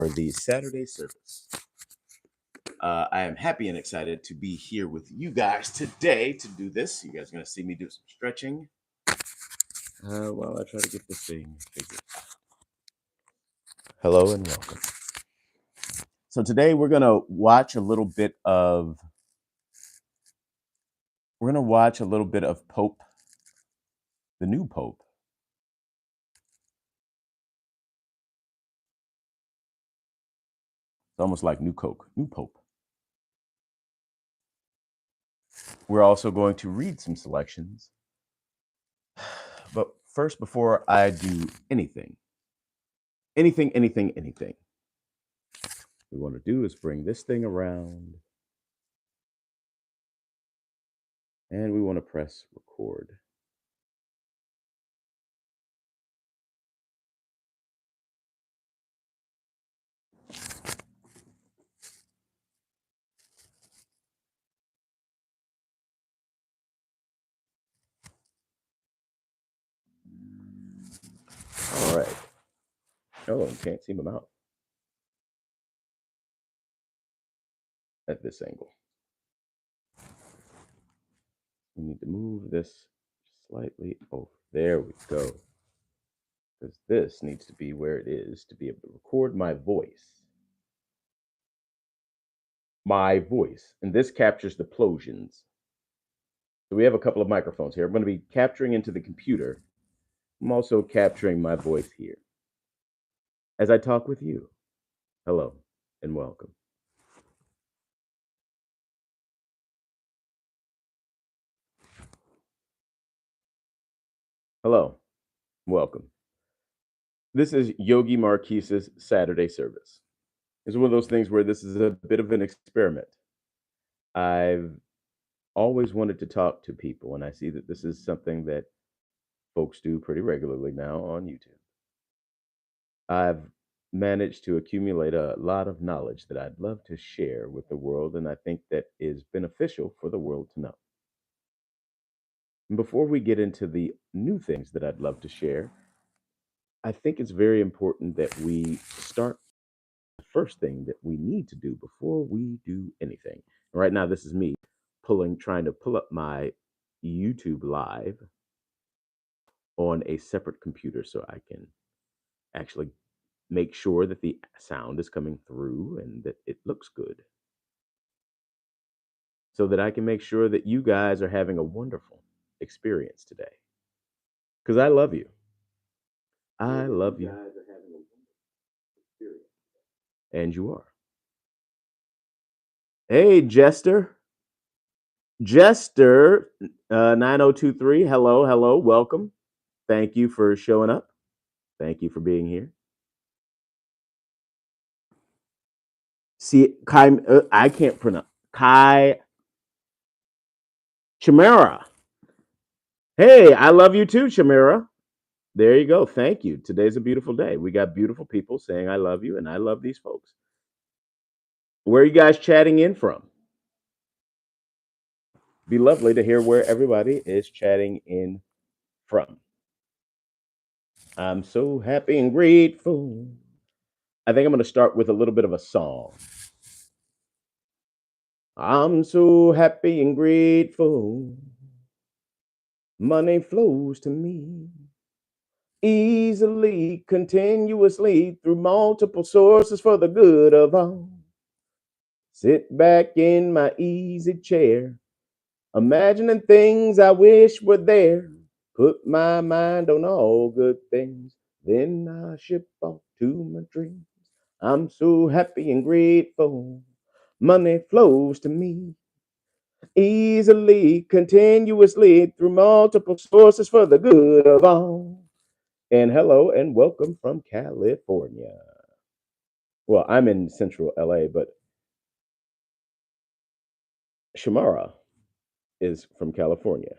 for the Saturday service. I am happy and excited to be here with you guys today to do this. You guys are going to see me do some stretching while I try to get this thing figured out. Hello and welcome. So today we're going to watch a little bit of Pope, the new Pope. It's almost like new Coke, new Pope. We're also going to read some selections. But first, before I do anything we want to do is bring this thing around and we want to press record. All right. Oh, can't see my mouth at this angle. We need to move this slightly. Oh, there we go. Because this needs to be where it is to be able to record my voice. And this captures the plosions. So we have a couple of microphones here. I'm going to be capturing into the computer. I'm also capturing my voice here as I talk with you. Hello and welcome. Hello, welcome. This is Yogi Marquis's Saturday service. It's one of those things where this is a bit of an experiment. I've always wanted to talk to people, and I see that this is something that folks do pretty regularly now on YouTube. I've managed to accumulate a lot of knowledge that I'd love to share with the world, and I think that is beneficial for the world to know. And before we get into the new things that I'd love to share, I think it's very important that we start the first thing that we need to do before we do anything. Right now, this is me trying to pull up my YouTube live on a separate computer so I can actually make sure that the sound is coming through and that it looks good, so that I can make sure that you guys are having a wonderful experience today. Because I love you. I love you. And you are. Hey, Jester. Jester 9023. Hello. Welcome. Thank you for showing up. Thank you for being here. See, I can't pronounce. Kai Chimera. Hey, I love you too, Chimera. There you go. Thank you. Today's a beautiful day. We got beautiful people saying I love you, and I love these folks. Where are you guys chatting in from? Be lovely to hear where everybody is chatting in from. I'm so happy and grateful. I think I'm going to start with a little bit of a song. I'm so happy and grateful. Money flows to me easily, continuously, through multiple sources for the good of all. Sit back in my easy chair, imagining things I wish were there. Put my mind on all good things, then I ship off to my dreams. I'm so happy and grateful. Money flows to me easily, continuously, through multiple sources for the good of all. And hello and welcome from California. Well, I'm in central LA, but Shamara is from California.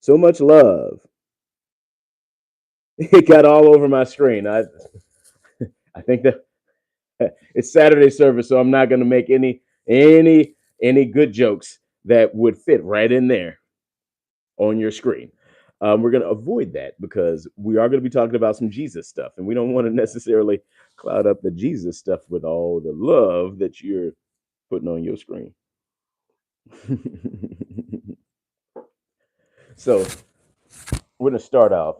So much love. It got all over my screen. I think that it's Saturday service, so I'm not going to make any good jokes that would fit right in there on your screen. We're going to avoid that because we are going to be talking about some Jesus stuff, and we don't want to necessarily cloud up the Jesus stuff with all the love that you're putting on your screen. So we're going to start off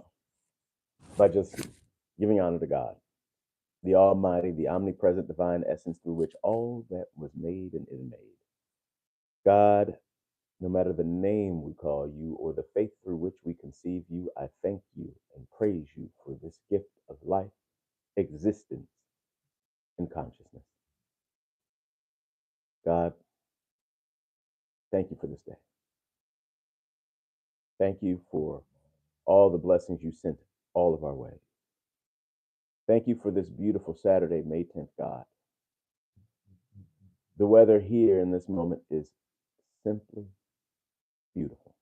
by just giving honor to God, the Almighty, the omnipresent divine essence through which all that was made and is made. God, no matter the name we call you or the faith through which we conceive you, I thank you and praise you for this gift of life, existence, and consciousness. God, thank you for this day. Thank you for all the blessings you sent all of our way. Thank you for this beautiful Saturday, May 10th, God. The weather here in this moment is simply beautiful.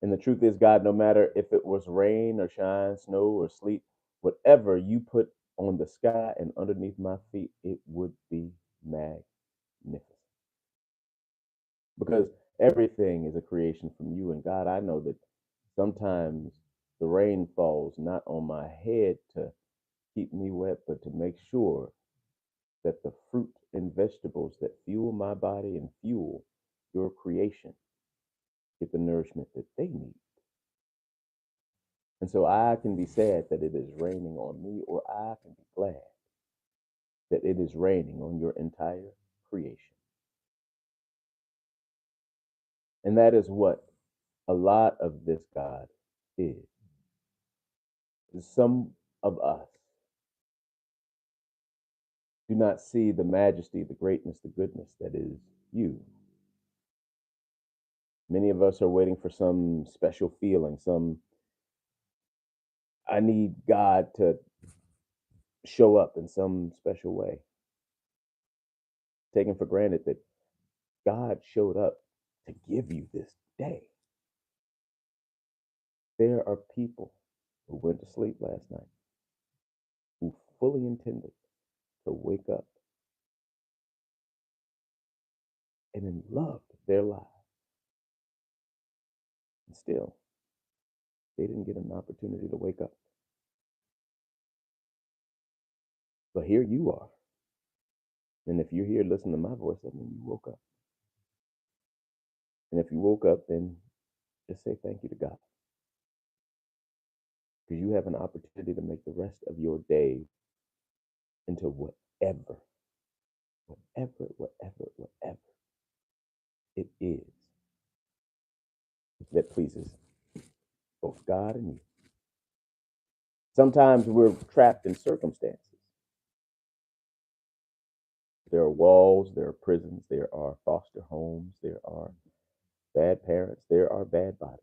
And the truth is, God, no matter if it was rain or shine, snow or sleet, whatever you put on the sky and underneath my feet, it would be magnificent. Because everything is a creation from you. And God, I know that sometimes the rain falls not on my head to keep me wet, but to make sure that the fruit and vegetables that fuel my body and fuel your creation get the nourishment that they need. And so I can be sad that it is raining on me, or I can be glad that it is raining on your entire creation. And that is what a lot of this, God, is. Some of us do not see the majesty, the greatness, the goodness that is you. Many of us are waiting for some special feeling, I need God to show up in some special way, taking for granted that God showed up to give you this day. There are people who went to sleep last night who fully intended to wake up and then loved their lives. And still, they didn't get an opportunity to wake up. But here you are. And if you're here listening to my voice, that means you woke up. And if you woke up, then just say thank you to God. Because you have an opportunity to make the rest of your day into whatever it is that pleases both God and you. Sometimes we're trapped in circumstances. There are walls, there are prisons, there are foster homes, there are bad parents, there are bad bodies.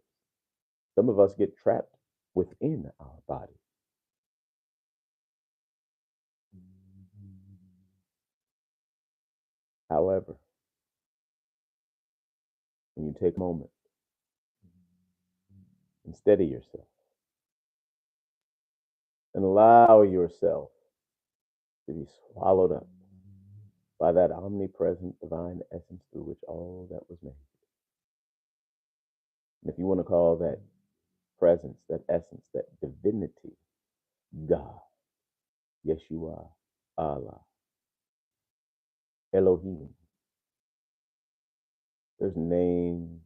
Some of us get trapped within our body. However, when you take a moment and steady yourself and allow yourself to be swallowed up by that omnipresent divine essence through which all that was made. And if you want to call that presence, that essence, that divinity, God, Yeshua, Allah, Elohim, there's names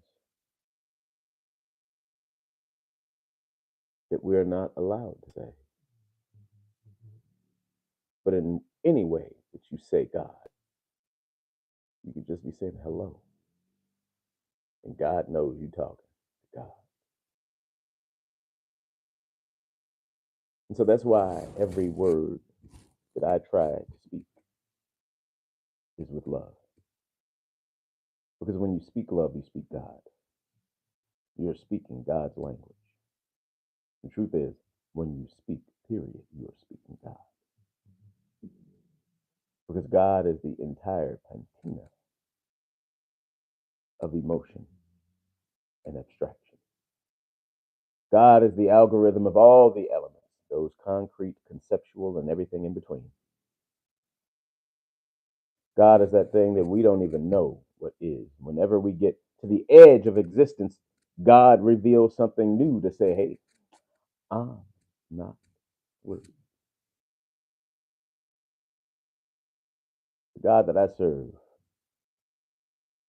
that we're not allowed to say. But in any way that you say God, you could just be saying hello. And God knows you talking to God. And so that's why every word that I try to speak is with love. Because when you speak love, you speak God. You're speaking God's language. The truth is, when you speak, period, you are speaking God. Because God is the entire patina of emotion and abstraction. God is the algorithm of all the elements, those concrete, conceptual, and everything in between. God is that thing that we don't even know what is. Whenever we get to the edge of existence, God reveals something new to say, hey, I'm not worthy. The God that I serve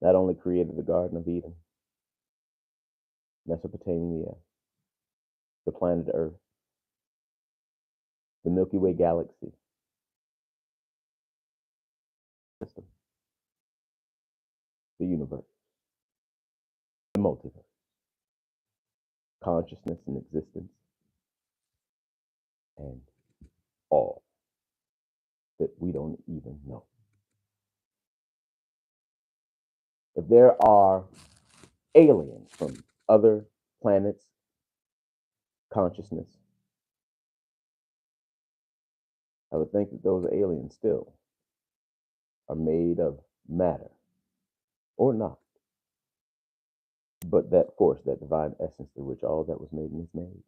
not only created the Garden of Eden, Mesopotamia, the planet Earth, the Milky Way galaxy system, the universe, the multiverse, consciousness and existence, and all that we don't even know. If there are aliens from other planets, consciousness, I would think that those aliens still are made of matter or not, but that force, that divine essence through which all that was made and is made,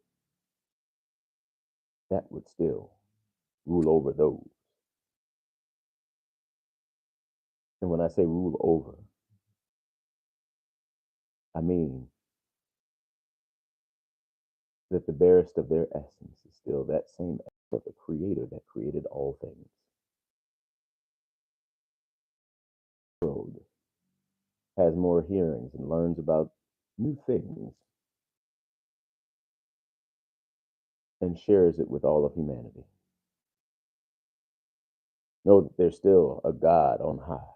that would still rule over those. And when I say rule over, I mean that the barest of their essence is still that same essence of the creator that created all things. The world has more hearings and learns about new things and shares it with all of humanity. Know that there's still a God on high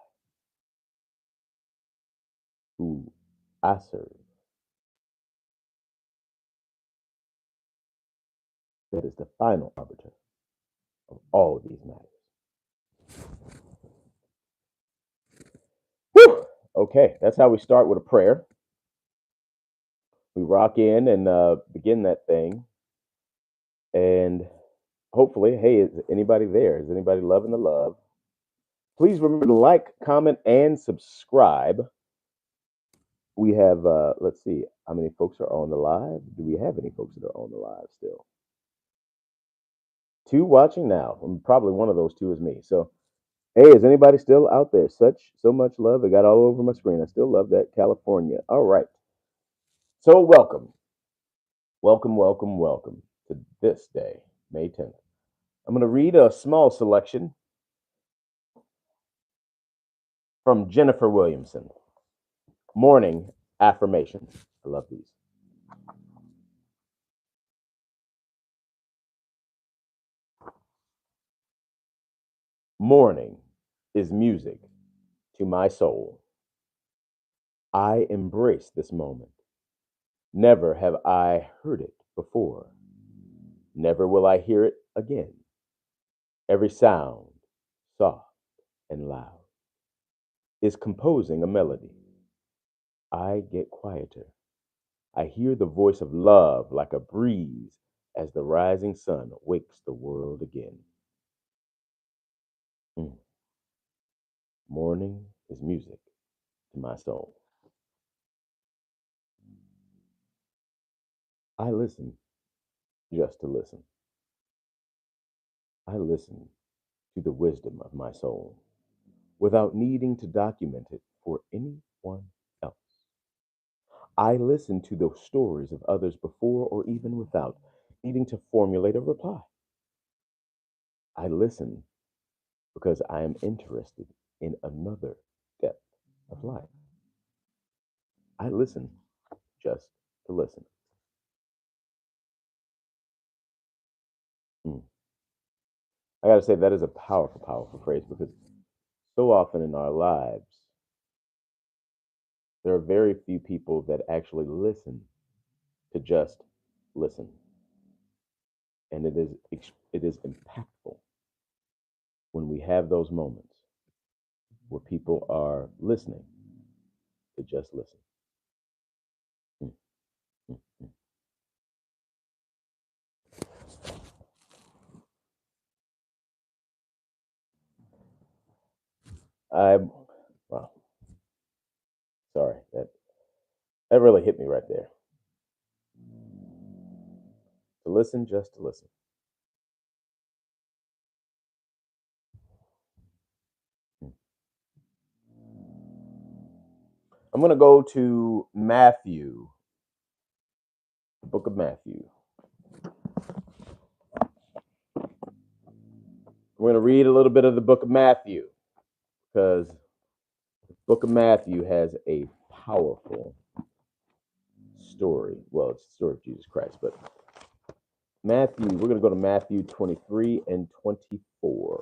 who I serve that is the final arbiter of all of these matters. Whew! Okay, that's how we start with a prayer. We rock in and begin that thing. And hopefully, hey, is anybody there? Is anybody loving the love? Please remember to like, comment, and subscribe. We have, let's see, how many folks are on the live? Do we have any folks that are on the live still? Two watching now. Probably one of those two is me. So, hey, is anybody still out there? So much love. It got all over my screen. I still love that. California. All right. So, welcome to this day, May 10th. I'm going to read a small selection from Jennifer Williamson. Morning affirmations. I love these. Morning is music to my soul. I embrace this moment. Never have I heard it before. Never will I hear it again. Every sound, soft and loud, is composing a melody. I get quieter. I hear the voice of love like a breeze as the rising sun wakes the world again. Mm. Morning is music to my soul. I listen just to listen. I listen to the wisdom of my soul without needing to document it for anyone else. I listen to the stories of others before or even without needing to formulate a reply. I listen because I am interested in another depth of life. I listen just to listen. Mm. I got to say, that is a powerful, powerful phrase because so often in our lives, there are very few people that actually listen to just listen. And it is impactful when we have those moments where people are listening to just listen. Mm, mm, mm. I Wow, sorry, that really hit me right there. To listen just to listen. Mm. I'm going to go to Matthew book of Matthew. We're going to read a little bit of the book of Matthew because the book of Matthew has a powerful story. Well, it's the story of Jesus Christ, but Matthew, we're going to go to Matthew 23 and 24.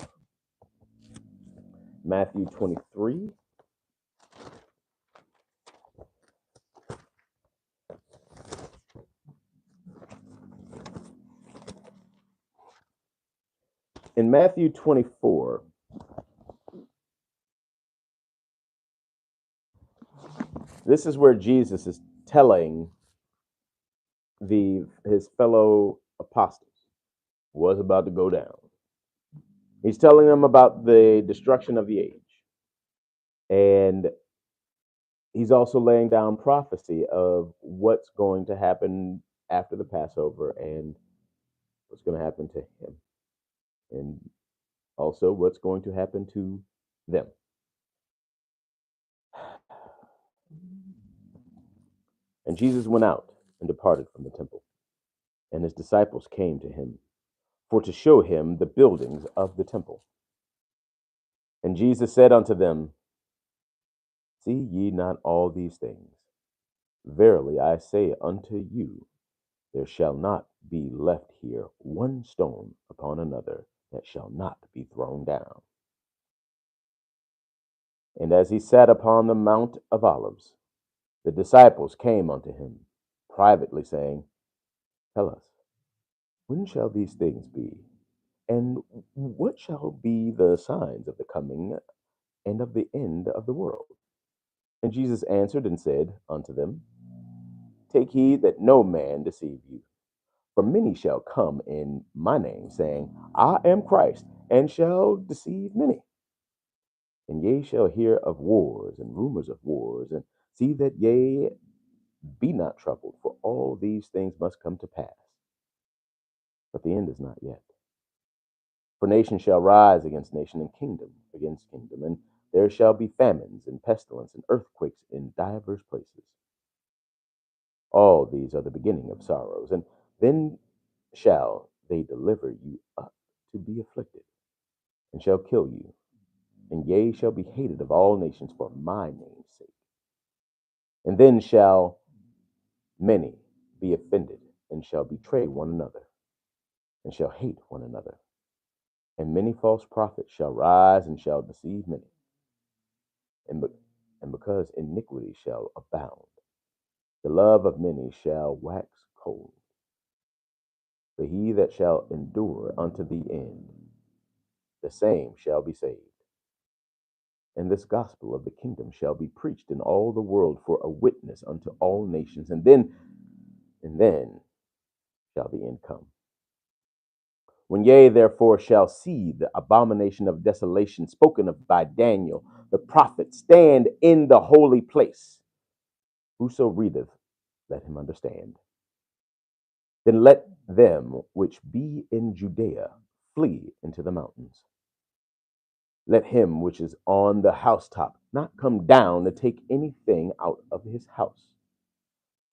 Matthew 23. In Matthew 24, this is where Jesus is telling his fellow apostles what's about to go down. He's telling them about the destruction of the age. And he's also laying down prophecy of what's going to happen after the Passover and what's going to happen to him. And also what's going to happen to them. And Jesus went out and departed from the temple. And his disciples came to him for to show him the buildings of the temple. And Jesus said unto them, see ye not all these things? Verily I say unto you, there shall not be left here one stone upon another that shall not be thrown down. And as he sat upon the Mount of Olives, the disciples came unto him privately, saying, tell us, when shall these things be? And what shall be the signs of the coming and of the end of the world? And Jesus answered and said unto them, take heed that no man deceive you. For many shall come in my name, saying, I am Christ, and shall deceive many. And ye shall hear of wars and rumors of wars, and see that ye be not troubled, for all these things must come to pass. But the end is not yet. For nation shall rise against nation, and kingdom against kingdom, and there shall be famines and pestilence and earthquakes in divers places. All these are the beginning of sorrows, and then shall they deliver you up to be afflicted, and shall kill you, and ye shall be hated of all nations for my name's sake. And then shall many be offended, and shall betray one another, and shall hate one another. And many false prophets shall rise, and shall deceive many. And because iniquity shall abound, the love of many shall wax cold. But he that shall endure unto the end, the same shall be saved. And this gospel of the kingdom shall be preached in all the world for a witness unto all nations, and then shall the end come. When ye therefore shall see the abomination of desolation spoken of by Daniel the prophet stand in the holy place, whoso readeth, let him understand. Then let them which be in Judea flee into the mountains. Let him which is on the housetop not come down to take anything out of his house.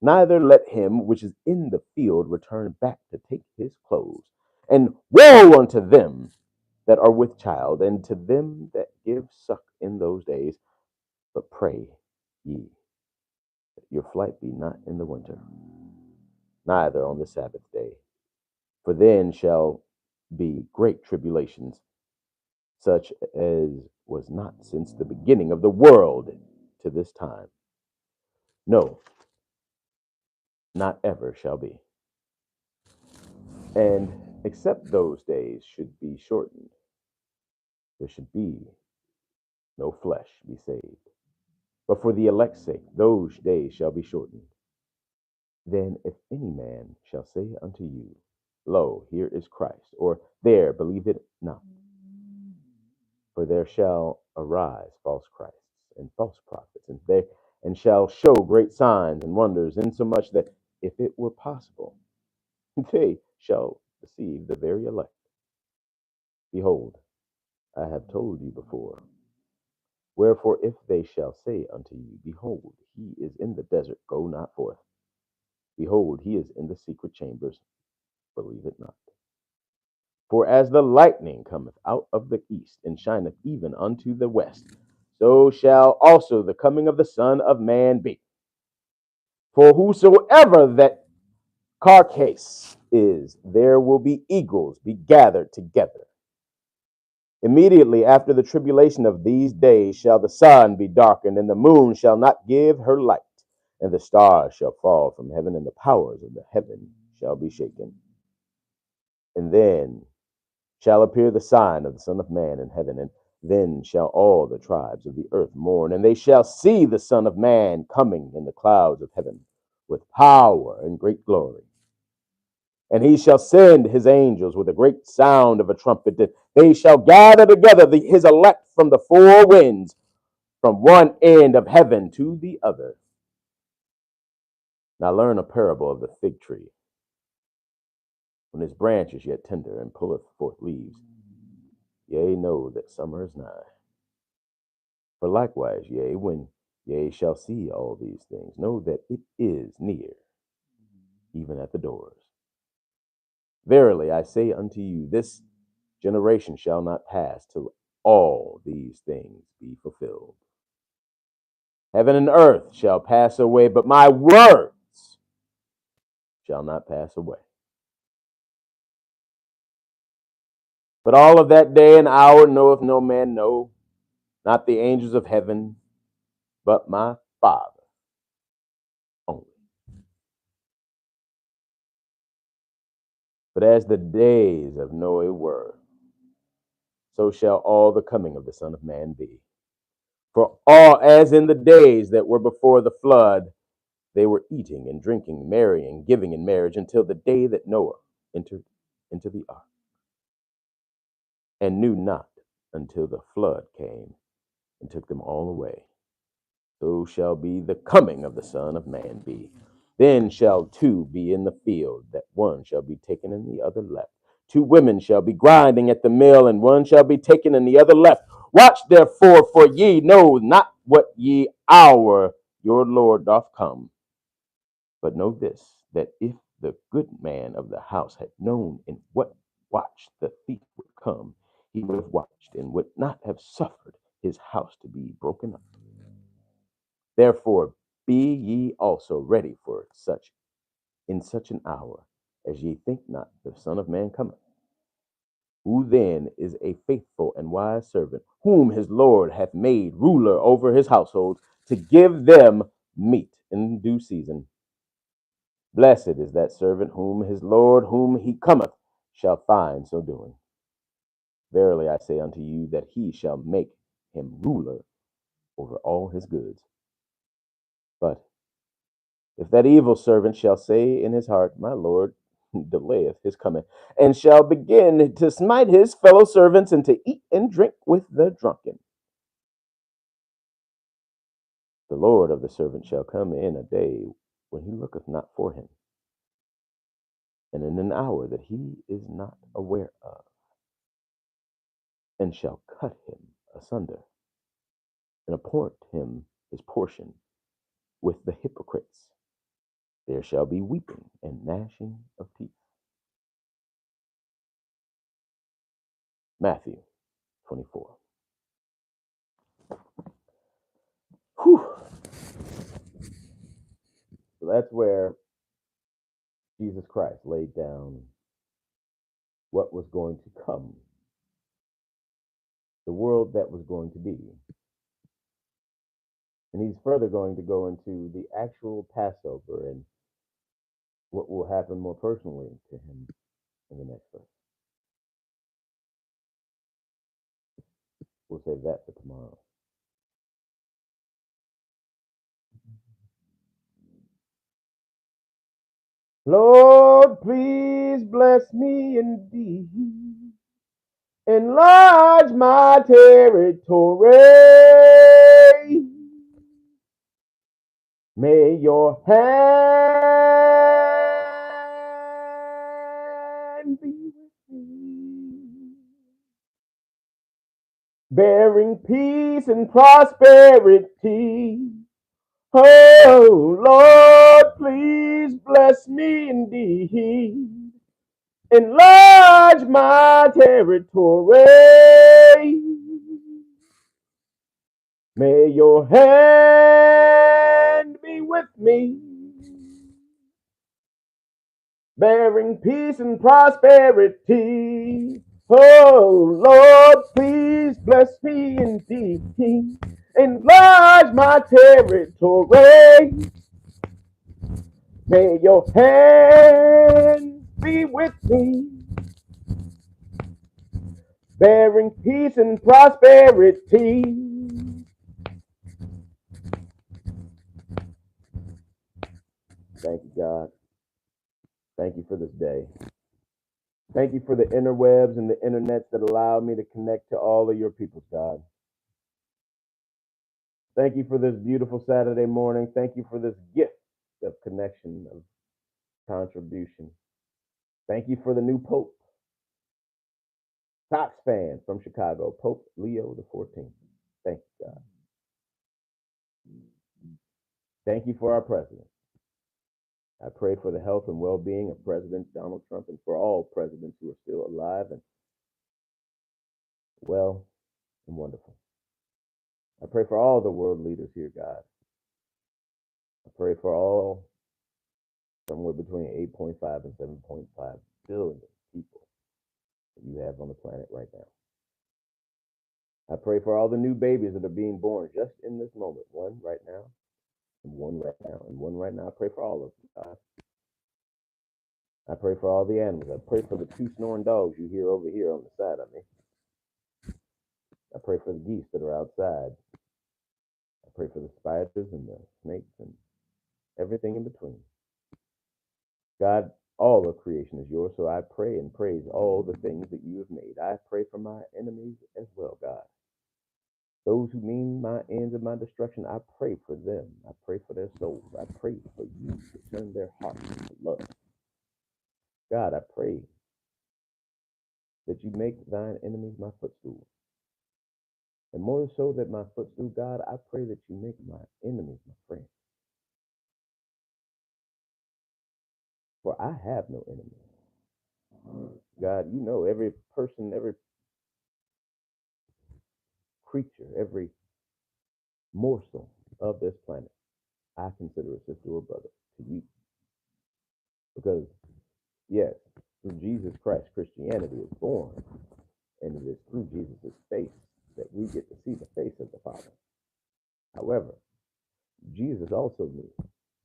Neither let him which is in the field return back to take his clothes. And woe unto them that are with child, and to them that give suck in those days. But pray ye that your flight be not in the winter, neither on the Sabbath day. For then shall be great tribulations, such as was not since the beginning of the world to this time. No, not ever shall be. And except those days should be shortened, there should be no flesh be saved. But for the elect's sake, those days shall be shortened. Then if any man shall say unto you, lo, here is Christ, or there, believe it not. For there shall arise false Christs and false prophets, and shall show great signs and wonders, insomuch that if it were possible, they shall deceive the very elect. Behold, I have told you before. Wherefore, if they shall say unto you, behold, he is in the desert, go not forth. Behold, he is in the secret chambers, believe it not. For as the lightning cometh out of the east, and shineth even unto the west, so shall also the coming of the Son of Man be. For whosoever that carcass is, there will be eagles be gathered together. Immediately after the tribulation of these days shall the sun be darkened, and the moon shall not give her light, and the stars shall fall from heaven, and the powers of the heaven shall be shaken. And then shall appear the sign of the Son of Man in heaven, and then shall all the tribes of the earth mourn, and they shall see the Son of Man coming in the clouds of heaven with power and great glory. And he shall send his angels with a great sound of a trumpet, that they shall gather together his elect from the four winds, from one end of heaven to the other. Now learn a parable of the fig tree. When his branch is yet tender and pulleth forth leaves, ye know that summer is nigh. For likewise, when ye shall see all these things, know that it is near, even at the doors. Verily I say unto you, this generation shall not pass till all these things be fulfilled. Heaven and earth shall pass away, but my words shall not pass away. But all of that day and hour knoweth no man, no, not the angels of heaven, but my Father only. But as the days of Noah were, so shall all the coming of the Son of Man be. For all, as in the days that were before the flood, they were eating and drinking, marrying, giving in marriage, until the day that Noah entered into the ark, and knew not until the flood came and took them all away. So shall be the coming of the Son of Man be. Then shall two be in the field, that one shall be taken and the other left. Two women shall be grinding at the mill, and one shall be taken and the other left. Watch therefore, for ye know not what ye hour your Lord doth come. But know this, that if the good man of the house had known in what watch the thief would come, he would have watched and would not have suffered his house to be broken up. Therefore be ye also ready for such in such an hour as ye think not the Son of Man cometh. Who then is a faithful and wise servant, whom his Lord hath made ruler over his household, to give them meat in due season? Blessed is that servant whom his Lord, whom he cometh, shall find so doing. Verily I say unto you, that he shall make him ruler over all his goods. But if that evil servant shall say in his heart, my Lord delayeth his coming, and shall begin to smite his fellow servants, and to eat and drink with the drunken, the Lord of the servant shall come in a day when he looketh not for him, and in an hour that he is not aware of, and shall cut him asunder, and appoint him his portion with the hypocrites. There shall be weeping and gnashing of teeth. Matthew 24. Whew. So that's where Jesus Christ laid down what was going to come, the world that was going to be. And he's further going to go into the actual Passover and what will happen more personally to him in the next verse. We'll save that for tomorrow. Lord, please bless me indeed. Enlarge my territory. May your hand be with me, bearing peace and prosperity Oh, Lord, please bless me indeed. Enlarge my territory. May your hand be with me, bearing peace and prosperity. Oh, Lord, please bless me indeed. Enlarge my territory. May your hand be with me, bearing peace and prosperity. Thank you, God. Thank you for this day. Thank you for the interwebs and the internets that allow me to connect to all of your people, God. Thank you for this beautiful Saturday morning. Thank you for this gift of connection, of contribution. Thank you for the new Pope, Sox fan from Chicago, Pope Leo the 14th. Thank you, God. Thank you for our president. I pray for the health and well-being of President Donald Trump and for all presidents who are still alive and well and wonderful. I pray for all the world leaders here, God. I pray for all somewhere between 8.5 and 7.5 billion people that you have on the planet right now. I pray for all the new babies that are being born just in this moment. One right now, and one right now, and one right now. I pray for all of them, God. I pray for all the animals. I pray for the 2 snoring dogs you hear over here on the side of me. I pray for the geese that are outside. I pray for the spiders and the snakes and everything in between. God, all of creation is yours, so I pray and praise all the things that you have made. I pray for my enemies as well, God. Those who mean my ends and my destruction, I pray for them. I pray for their souls. I pray for you to turn their hearts to love. God, I pray that you make thine enemies my footstool. And more so that my footstool, God, I pray that you make my enemies my friends. For I have no enemies. God, you know every person, every creature, every morsel of this planet, I consider a sister or brother to you. Because, yes, through Jesus Christ, Christianity is born, and it is through Jesus' face that we get to see the face of the Father. However, Jesus also knew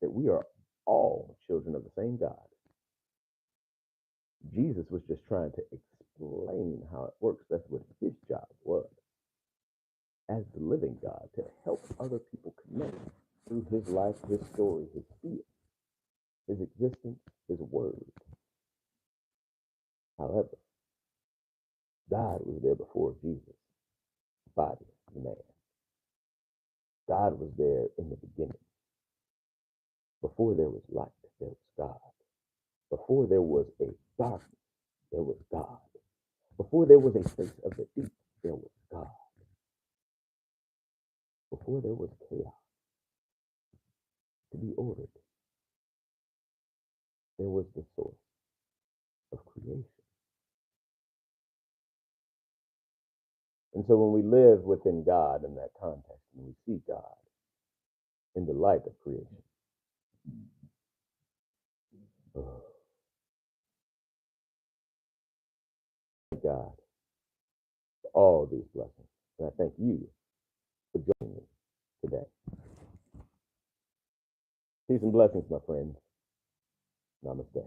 that we are all children of the same God. Jesus was just trying to explain how it works. That's what his job was as the living God, to help other people connect through his life, his story, his spirit, his existence, his word. However, God was there before Jesus, body, the man. God was there in the beginning. Before there was light, there was God. Before there was a darkness, there was God. Before there was a face of the deep, there was God. Before there was chaos to be ordered, there was the source of creation. And so when we live within God in that context, and we see God in the light of creation, oh, thank God for all these blessings. And I thank you for joining me today. Peace and blessings, my friends. Namaste.